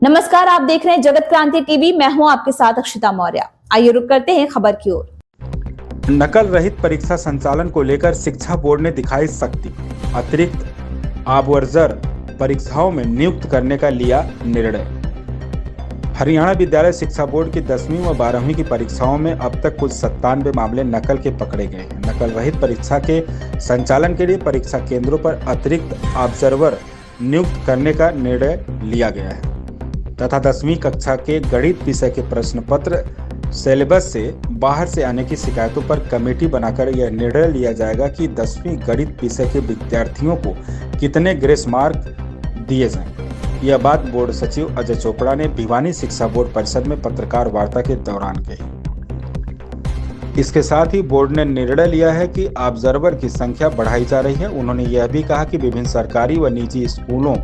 नमस्कार, आप देख रहे हैं जगत क्रांति टीवी। मैं हूं आपके साथ अक्षिता मौर्य। आइए रुक करते हैं खबर की ओर। नकल रहित परीक्षा संचालन को लेकर शिक्षा बोर्ड ने दिखाई सख्ती। अतिरिक्त ऑब्जर्वर परीक्षाओं में नियुक्त करने का लिया निर्णय। हरियाणा विद्यालय शिक्षा बोर्ड की 10वीं व 12वीं की परीक्षाओं में अब तक कुल 97 मामले नकल के पकड़े गए हैं। नकल रहित परीक्षा के संचालन के लिए परीक्षा केंद्रों पर अतिरिक्त ऑब्जर्वर नियुक्त करने का निर्णय लिया गया है तथा 10वीं कक्षा के गणित विषय के प्रश्न पत्र सिलेबस से बाहर से आने की शिकायतों पर कमेटी बनाकर यह निर्णय लिया जाएगा कि 10वीं गणित विषय के विद्यार्थियों को कितने ग्रेस मार्क दिए जाएं। यह बात बोर्ड सचिव अजय चोपड़ा ने भिवानी शिक्षा बोर्ड परिषद में पत्रकार वार्ता के दौरान कही। इसके साथ ही बोर्ड ने निर्णय लिया है कि ऑब्जर्वर की संख्या बढ़ाई जा रही है। उन्होंने यह भी कहा कि विभिन्न सरकारी व निजी स्कूलों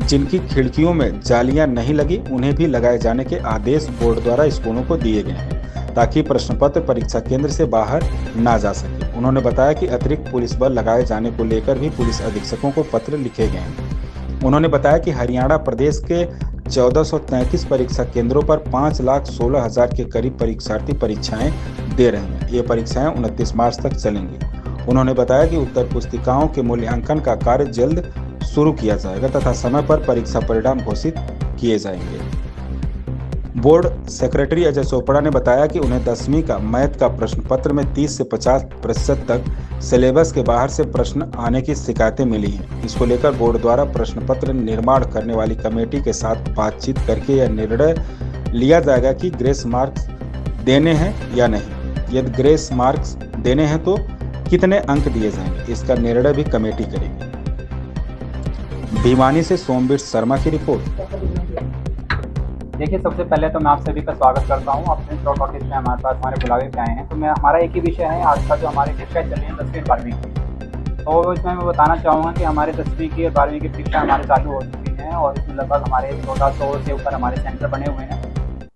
जिनकी खिड़कियों में जालियां नहीं लगी उन्हें भी लगाए जाने के आदेश बोर्ड द्वारा स्कूलों को दिए गए हैं ताकि प्रश्न पत्र परीक्षा केंद्र से बाहर ना जा सके। उन्होंने बताया कि अतिरिक्त पुलिस बल लगाए जाने को लेकर भी पुलिस अधीक्षकों को पत्र लिखे गए हैं। उन्होंने बताया कि हरियाणा प्रदेश के 1433 परीक्षा केंद्रों पर 5,16,000 के करीब परीक्षार्थी परीक्षाएं दे रहे हैं। ये परीक्षाएं 29 मार्च तक चलेंगी। उन्होंने बताया कि उत्तर पुस्तिकाओं के मूल्यांकन का कार्य जल्द शुरू किया जाएगा तथा समय पर परीक्षा परिणाम घोषित किए जाएंगे। बोर्ड सेक्रेटरी अजय चोपड़ा ने बताया कि उन्हें 10वीं का मैथ का प्रश्न पत्र में 30 से 50% तक सिलेबस के बाहर से प्रश्न आने की शिकायतें मिली हैं। इसको लेकर बोर्ड द्वारा प्रश्न पत्र निर्माण करने वाली कमेटी के साथ बातचीत करके यह निर्णय लिया जाएगा कि ग्रेस मार्क्स देने हैं या नहीं। यदि ग्रेस मार्क्स देने हैं तो कितने अंक दिए जाएंगे, इसका निर्णय भी कमेटी करेगी। भिवानी से सोमवीर शर्मा की रिपोर्ट। देखिए, सबसे पहले तो मैं आप सभी का स्वागत करता हूं। अपने शॉर्ट नोटिस में हमारे पास हमारे बुलावे पे आए हैं। तो हमारा एक ही विषय है आज का, जो हमारी परीक्षाएं चल रही हैं 10वीं और 12वीं की। तो इसमें मैं बताना चाहूँगा कि हमारे 10वीं की और 12वीं की परीक्षा हमारे चालू हो चुकी हैं और इसमें लगभग हमारे 1400 से ऊपर हमारे सेंटर बने हुए हैं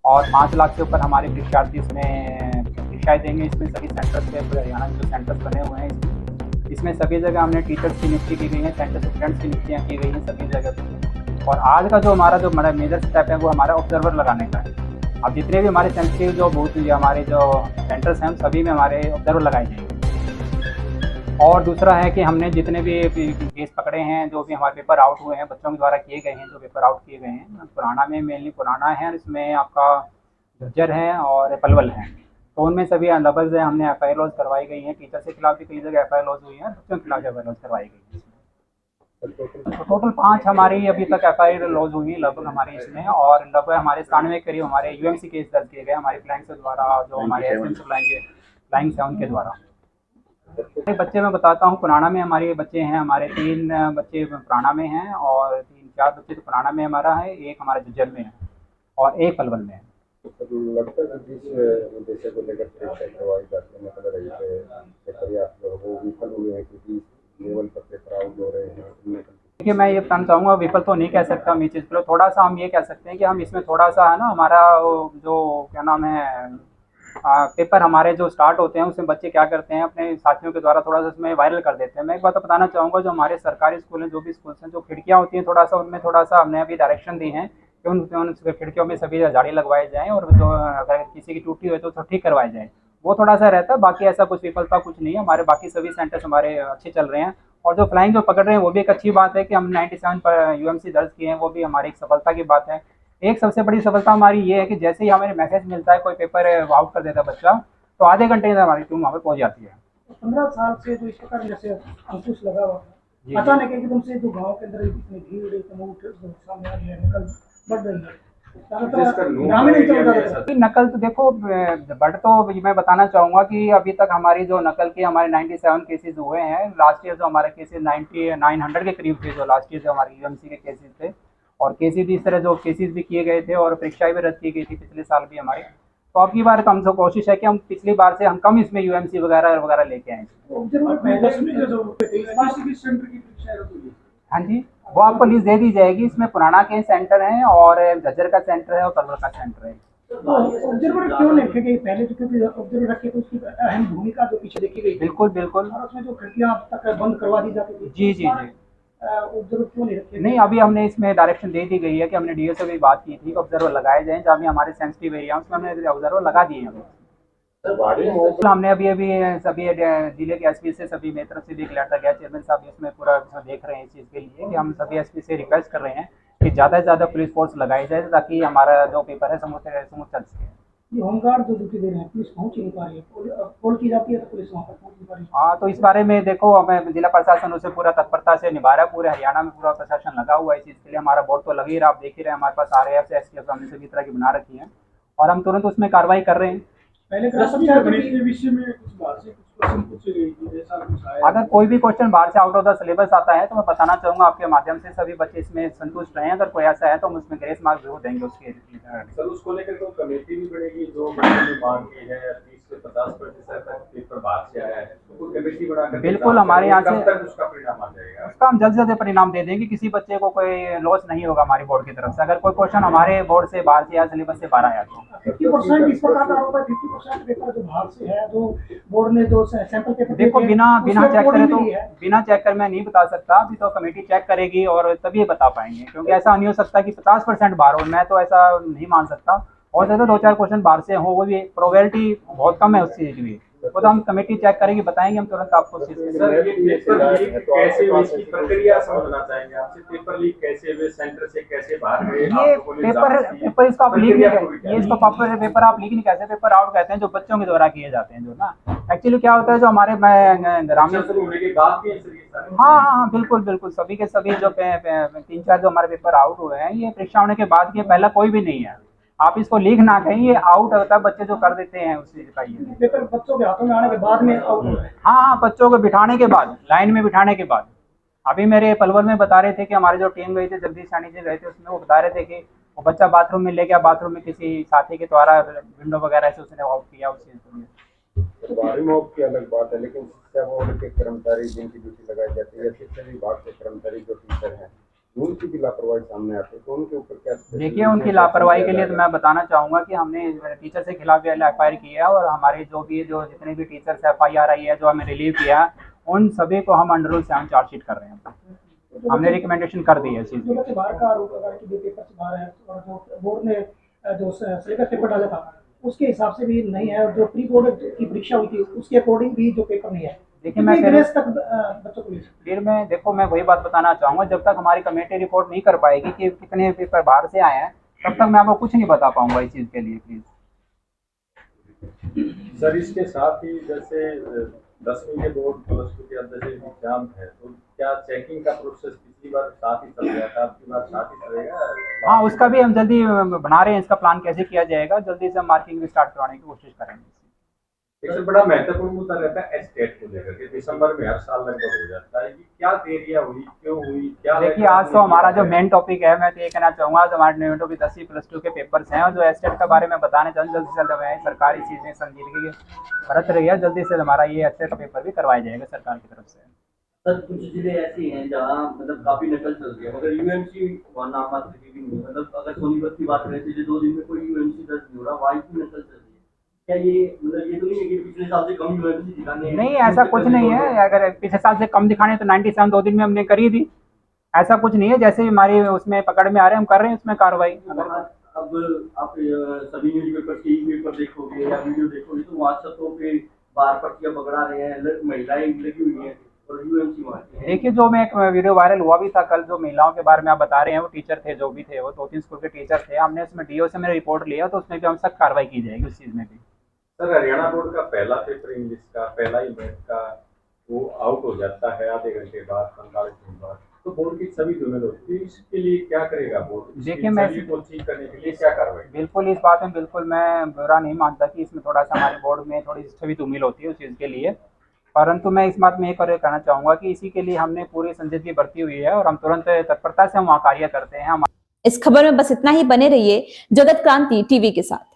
और 5 लाख से ऊपर हमारे परीक्षार्थी इसमें परीक्षाएँ देंगे। इसमें सभी सेंटर्स पे पूरे हरियाणा में जो सेंटर्स बने हुए हैं इसमें सभी जगह हमने टीचर्स की नियुक्ति की गई है, सेंटर स्टूडेंट्स की नियुक्तियाँ की गई हैं सभी जगह पे। और आज का जो हमारा जो मेजर स्टेप है वो हमारा ऑब्जर्वर लगाने का है। अब जितने भी हमारे सेंसिटिव जो बूथ हमारे जो सेंटर्स हैं सभी में हमारे ऑब्जर्वर लगाए जाएंगे। और दूसरा है कि हमने जितने भी केस पकड़े हैं, जो भी हमारे पेपर आउट हुए हैं, बच्चों के द्वारा किए गए हैं, जो पेपर आउट किए गए हैं पुराना में, मेनली पुराना है, इसमें आपका झज्जर है और पलवल है। तो उनमें सभी लफज है, हमने FIR लॉज करवाई गई हैं। टीचर के खिलाफ भी कई जगह FIR लॉज हुई है, बच्चों के खिलाफ FIR लॉज करवाई गई है। तो टोटल 5 हमारी अभी तक FIR लॉज हुई है लगभग हमारे इसमें, और लगभग हमारे 97 करीब हमारे UMC केस दर्ज किए गए हमारे फ्लैंक्स द्वारा, जो हमारे फ्लैंक्स हैं उनके द्वारा। बच्चे मैं बताता हूँ, पुराना में हमारे बच्चे हैं, हमारे 3 बच्चे पुराना में हैं और 3-4 बच्चे तो पुराना में हमारा है, एक हमारे झज्जर में है और एक पलवल में है। लगता है जिस उद्देश्य को लेकर परीक्षा करवाई जाती है, मतलब रही है वो विफल हुए हैं क्योंकि लेवल पर पेपर आउट हो रहे हैं। देखिए, मैं ये बताना चाहूँगा, विफल तो नहीं कह सकता हम इस चीज़ को। थोड़ा सा हम ये कह सकते हैं कि हम इसमें थोड़ा सा है ना, हमारा जो क्या नाम है, पेपर हमारे जो स्टार्ट होते हैं उसमें बच्चे क्या करते हैं, अपने साथियों के द्वारा थोड़ा सा उसमें वायरल कर देते हैं। मैं एक बात बताना चाहूँगा, जो हमारे सरकारी स्कूल हैं, जो भी स्कूल्स हैं, जो खिड़कियाँ होती हैं थोड़ा सा उनमें थोड़ा सा हमने अभी डायरेक्शन दी है कि उन खिड़कियों में सभी जाली लगवाए जाएँ और जो अगर किसी की टूटी हुई तो ठीक करवाए जाए। वो थोड़ा सा रहता है, बाकी ऐसा कुछ विफलता कुछ नहीं है। हमारे बाकी सभी सेंटर्स हमारे अच्छे चल रहे हैं और जो फ्लाइंग जो पकड़ रहे हैं वो भी एक अच्छी बात है कि हम 97 पर UMC दर्ज किए हैं, वो भी हमारी एक सफलता की बात है। एक सबसे बड़ी सफलता हमारी ये है कि जैसे ही हमें मैसेज मिलता है कोई पेपर आउट कर देता है बच्चा, तो आधे घंटे में हमारी टीम वहाँ पर पहुँच जाती है। 15 साल से जो इस प्रकार जैसे अंकुश लगा हुआ था, अचानक एकदम से जो गांव के अंदर इतनी भीड़ सामने आ रही है, नकल बढ़ रही है। नकल तो देखो बट, तो मैं बताना चाहूँगा कि अभी तक हमारी जो नकल की हमारे 97 केसेस हुए हैं। लास्ट ईयर जो हमारे केसेस 900 के करीब थे, जो लास्ट ईयर जो हमारे UMC के केसेस थे, और केसेस भी इस तरह जो केसेस भी किए गए थे और परीक्षाएं भी रद्द की गई थी पिछले साल भी हमारे। तो अब की बार कम से कोशिश है कि हम पिछली बार से हम कम इसमें UMC वगैरह लेके आए। हाँ जी, वो आपको लिस्ट दे दी जाएगी। इसमें पुराना के सेंटर है और झज्जर का सेंटर है और पलवल का सेंटर है। ऑब्जर्वर क्यों नहीं रखे गए पहले, तो क्योंकि ऑब्जर्वर रखे तो उसकी अहम भूमिका जो पीछे देखी गई। बिल्कुल बिल्कुल। और उसमें जो खिड़कियां अब तक बंद करवा दी जाती थी। जी जी जी। ऑब्जर्व क्यों नहीं रखे? नहीं, अभी हमने इसमें डायरेक्शन दे दी गई है कि हमने डीओ से भी बात की थी कि ऑब्जर्वर लगाए जाएं, जहाँ भी हमारे सेंसिटिव एरिया उसमें हमने ऑब्जर्वर लगा दिए हैं। भारी मॉब तो हमने अभी अभी सभी जिले के एसपी से सभी मेरी तरफ से भी एक लेटर गया, चेयरमैन साहब इसमें पूरा देख रहे हैं इस चीज़ के लिए कि हम सभी एसपी से रिक्वेस्ट कर रहे हैं कि ज़्यादा से ज़्यादा पुलिस फोर्स लगाई जाए ताकि हमारा जो पेपर है स्मूथ चल सके। ये होमगार्ड जो ड्यूटी दे रहे हैं, पुलिस पहुंच ही नहीं पा रही है। कॉल की जाती है तो पुलिस वहाँ पर पहुंच नहीं पा रही है। हाँ, तो इस बारे में देखो, हमें जिला प्रशासन उसे पूरा तत्परता से निभा रहा है। पूरे हरियाणा में पूरा प्रशासन लगा हुआ है इस चीज़ के लिए। हमारा बोर्ड तो लग ही रहा, आप देख ही रहे हैं, हमारे पास RAF से STF हमने सभी तरह की बना रखी है और हम तुरंत उसमें कार्रवाई कर रहे हैं। पहले ग्राम पंचायत के विषय में कुछ बात से कुछ क्वेश्चन पूछे गए कि जैसा कुछ आया। अगर कोई भी क्वेश्चन बाहर से आउट ऑफ द सिलेबस आता है तो मैं बताना चाहूँगा आपके माध्यम से, सभी बच्चे इसमें संतुष्ट रहे हैं। अगर कोई ऐसा है तो हम उसमें ग्रेस मार्क्स जरूर देंगे उसके। सर, उसको लेकर तो कमेटी भी बनेगी जो बच्चों ने मांग की है 30 से 50% तक पेपर बाहर से आया है, तो कोई कमेटी बनाकर बिल्कुल, हमारे यहाँ से कब तक उसका परिणाम आ जाएगा? उसका हम जल्द से जल्द परिणाम दे देंगे। किसी बच्चे को कोई लॉस नहीं होगा हमारी बोर्ड की तरफ से। अगर कोई क्वेश्चन हमारे बोर्ड से बाहर से या सिलेबस से बाहर आया तो 50% इस प्रकार का होगा। 50% पेपर जो बाहर से है, जो बोर्ड ने जो सैंपल पेपर देखो, बिना चेक करे तो बिना चेक कर मैं नहीं बता सकता। अभी तो कमेटी चेक करेगी और तभी बता पाएंगे, क्योंकि ऐसा नहीं हो सकता कि 50% बाहर हो। मैं तो ऐसा नहीं मान सकता। और ज़्यादा 2-4 क्वेश्चन बाहर से हो, वो भी प्रोबेबिलिटी बहुत कम है उस चीज़ की भी। वो तो हम कमेटी चेक करेगी, बताएंगे हम तुरंत आपको। सर, ये पेपर लीक कैसे हुई, इसकी प्रक्रिया समझना चाहेंगे आपसे। पेपर लीक कैसे हुए, सेंटर से कैसे बाहर गए? ये पेपर इसको आप लीक नहीं कहते, ये इसको पेपर आप लीक नहीं कहते, पेपर आउट कहते हैं, जो बच्चों के द्वारा किए जाते हैं। जो ना एक्चुअली क्या होता है, जो हमारे ग्रामीण शुरू होने के बाद भी हाँ, बिल्कुल सभी के सभी जो 3-4 जो हमारे पेपर आउट हुए हैं, ये परीक्षा होने के बाद के, पहला कोई भी नहीं है। आप इसको लीक ना कहें, ये आउट होता है, बच्चे जो कर देते हैं उस चीज़ का। ये पेपर बच्चों के हाथों में आने के बाद में आउट हो रहा है। हाँ, बच्चों को बिठाने के बाद, लाइन में बिठाने के बाद। अभी मेरे पलवल में बता रहे थे कि हमारी जो टीम गई थी, जगदीश सैनी जी गए थे, उसमें वो बता रहे थे कि वो बच्चा बाथरूम में ले गया, बाथरूम में किसी साथी के द्वारा विंडो वगैरह से उसने आउट किया उस चीज़ को। तो भारी मॉब की अलग बात है, लेकिन शिक्षा बोर्ड के कर्मचारी जिनकी ड्यूटी लगाई जाती है या शिक्षा विभाग के कर्मचारी जो टीचर हैं, उनकी भी लापरवाही सामने आती है, तो उनके ऊपर क्या? देखिए, उनकी लापरवाही के लिए तो मैं बताना चाहूँगा कि हमने टीचर के खिलाफ भी FIR किया है और हमारे जो जितने भी टीचर्स FIR आई है, जो हमें रिलीव किया, उन सभी को हम अंडर रूल से हम चार्जशीट कर रहे हैं। हमने रिकमेंडेशन कर दी है इस चीज़ जो बच्चे बाहर का आरोप लगा कि पेपर से बाहर है, और जो बोर्ड ने जो सिलेबस पेपर डाला था उसके हिसाब से भी नहीं है, और जो प्री बोर्ड की परीक्षा हुई थी उसके अकॉर्डिंग भी जो पेपर नहीं है। देखिए, मैं तक बच्चों को फिर में देखो, मैं वही बात बताना चाहूँगा, जब तक हमारी कमेटी रिपोर्ट नहीं कर पाएगी कि कितने पेपर बाहर से आए हैं, तब तक मैं आपको कुछ नहीं बता पाऊंगा इस चीज़ के लिए। प्लीज़ सर, इसके साथ ही जैसे 10वीं के बोर्ड +2 के अंदर जो एग्जाम है, तो क्या चेकिंग का प्रोसेस पिछली बार साथ ही चल गया था, आपकी बार साथ ही चलेगा? हाँ, उसका भी हम जल्दी बना रहे हैं, इसका प्लान कैसे किया जाएगा, जल्दी से हम मार्किंग भी स्टार्ट करवाने की कोशिश करेंगे। एक से बड़ा महत्वपूर्ण मुद्दा रहता है एस्टेट को लेकर के। दिसंबर में हर साल लगभग हो जाता है, कि क्या देरियां हुई, क्यों हुई, क्या? देखिए, आज तो हमारा जो मेन टॉपिक है, मैं तो ये कहना चाहूँगा, हमारे नोवेटो भी 10वीं +2 के पेपर्स हैं, और जो एस्टेट के बारे में बताने चाहूँ, जल्दी से जल्द हमें सरकारी चीज़ें संजीदगी बरत रही है, जल्दी से हमारा ये एस्टेट का पेपर भी करवाया जाएगा सरकार की तरफ से। सर, कुछ जिले ऐसे हैं जहाँ मतलब काफी नकल चल रही है, मगर UMC नाम मात्र की भी नहीं है। मतलब अगर सोनीपत की बात करें, पिछले 2 दिन में कोई UMC दर्ज नहीं हो रहा, वहाँ की नकल चल रही है। क्या ये मतलब ये तो नहीं है कि पिछले साल से कम UMC दिखाने? नहीं, ऐसा कुछ नहीं है। अगर पिछले साल से कम दिखाने तो 97 2 दिन में हमने करी थी। ऐसा कुछ नहीं है, जैसे हमारी उसमें पकड़ में आ रहे हैं हम कर रहे हैं उसमें कार्रवाई। अब आप सभी न्यूज़पेपर टीवी पेपर देखोगे या वीडियो देखोगे तो व्हाट्सएप पे बार पर्चियां पकड़ा रहे हैं, महिलाएं लगी हुई हैं और UMC मारते हैं। देखिए, जो मैं एक वीडियो वायरल हुआ भी था कल, जो महिलाओं के बारे में आप बता रहे हैं, वो टीचर थे, जो भी थे, वो 2-3 स्कूल के टीचर थे। हमने उसमें DO से मैंने रिपोर्ट लिया, तो उसमें भी हम सख्त कार्रवाई की जाएगी उस चीज़ में भी। सर, हरियाणा बोर्ड का पहला पेपर इंग्लिश का, पहला ही मैथ का, वो आउट हो जाता है आधे घंटे बाद, 45 मिनट बाद, तो बोर्ड की सभी धुनें होती है। इसके लिए क्या करेगा बोर्ड? देखिए, मैं को ठीक करने के लिए क्या कार्रवाई? बिल्कुल, इस बात में बिल्कुल मैं बुरा नहीं मानता कि इसमें थोड़ा सा हमारे बोर्ड में थोड़ी छवि धूमिल होती है उस चीज़ के लिए, परंतु मैं इस बात में एक और कहना चाहूँगा कि इसी के लिए हमने पूरी संजीदगी बरती हुई है और हम तुरंत तत्परता से हम वहाँ कार्य करते हैं। इस खबर में बस इतना ही। बने रहिए जगत क्रांति टीवी के साथ।